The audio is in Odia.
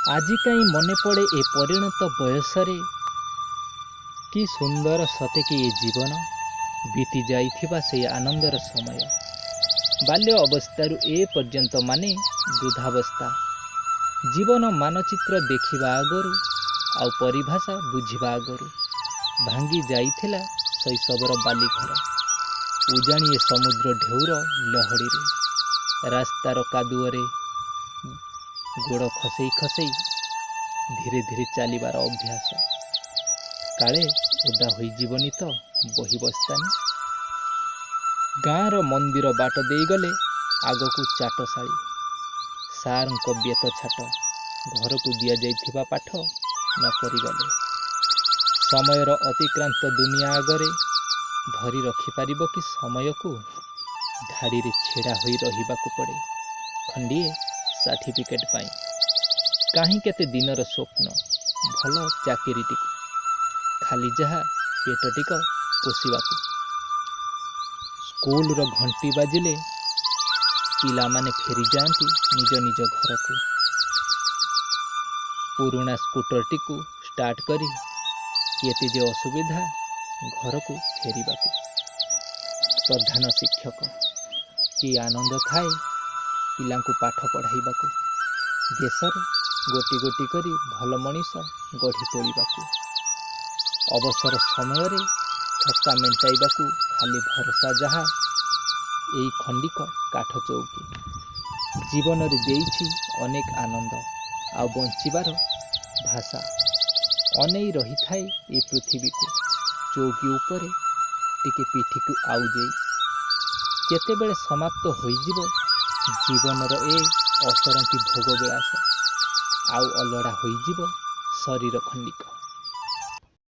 ଆଜି କାହିଁ ମନେ ପଡ଼େ ଏ ପରିଣତ ବୟସରେ, କି ସୁନ୍ଦର ସତେ କି ଏ ଜୀବନ, ବିତି ଯାଇଥିବା ସେହି ଆନନ୍ଦର ସମୟ। ବାଲ୍ୟ ଅବସ୍ଥାରୁ ଏ ପର୍ଯ୍ୟନ୍ତ ମାନେ ବୃଦ୍ଧାବସ୍ଥା, ଜୀବନ ମାନଚିତ୍ର ଦେଖିବା ଆଗରୁ ଆଉ ପରିଭାଷା ବୁଝିବା ଆଗରୁ ଭାଙ୍ଗି ଯାଇଥିଲା ଶୈଶବର ବାଲିଘର। ଉଜାଣି ଏ ସମୁଦ୍ର ଢେଉର ଲହଡ଼ିରେ, ରାସ୍ତାର କାଦୁଅରେ ଗୋଡ଼ ଖସେଇ ଖସେଇ ଧୀରେ ଧୀରେ ଚାଲିବାର ଅଭ୍ୟାସ। କାଳେ ଓଦା ହୋଇଯିବନି ତ ବହି ବସ୍ତାନି। ଗାଁର ମନ୍ଦିର ବାଟ ଦେଇଗଲେ ଆଗକୁ ଚାଟଶାଳୀ, ସାରଙ୍କ ବେତ ଛାଟ, ଘରକୁ ଦିଆଯାଇଥିବା ପାଠ ନ କରିଗଲେ ସମୟର ଅତିକ୍ରାନ୍ତ ଦୁନିଆ ଆଗରେ ଧରି ରଖିପାରିବ କି ସମୟକୁ? ଧାଡ଼ିରେ ଛିଡ଼ା ହୋଇ ରହିବାକୁ ପଡ଼େ ଖଣ୍ଡିଏ ସାର୍ଟିଫିକେଟ୍ ପାଇଁ। କାହିଁ କେତେ ଦିନର ସ୍ୱପ୍ନ, ଭଲ ଚାକିରିଟିକୁ, ଖାଲି ଯାହା ପେଟଟିକ ପୋଷିବାକୁ। ସ୍କୁଲର ଘଣ୍ଟି ବାଜିଲେ ପିଲାମାନେ ଫେରିଯାଆନ୍ତି ନିଜ ନିଜ ଘରକୁ। ପୁରୁଣା ସ୍କୁଟରଟିକୁ ଷ୍ଟାର୍ଟ କରି କେତେ ଯେ ଅସୁବିଧା ଘରକୁ ଫେରିବାକୁ। ପ୍ରଧାନ ଶିକ୍ଷକ, କି ଆନନ୍ଦ ଥାଏ ପିଲାଙ୍କୁ ପାଠ ପଢ଼ାଇବାକୁ, ଦେଶରେ ଗୋଟି ଗୋଟି କରି ଭଲ ମଣିଷ ଗଢ଼ି ତୋଳିବାକୁ। ଅବସର ସମୟରେ ଥକା ମେଣ୍ଟାଇବାକୁ ଖାଲି ଭରସା ଯାହା ଏଇ ଖଣ୍ଡିକ କାଠ ଚୌକି। ଜୀବନରେ ଦେଇଛି ଅନେକ ଆନନ୍ଦ ଆଉ ବଞ୍ଚିବାର ଭାଷା। ଅନେଇ ରହିଥାଏ ଏ ପୃଥିବୀକୁ ଚୌକି ଉପରେ ଟିକେ ପିଠିକୁ ଆଉଜେଇ। କେତେବେଳେ ସମାପ୍ତ ହୋଇଯିବ ଜୀବନର ଏ ଅସରନ୍ତି ଭୋଗ ବିଳାସ, ଆଉ ଅଲୋଡ଼ା ହୋଇଯିବ ଶରୀର ଖଣ୍ଡିକ।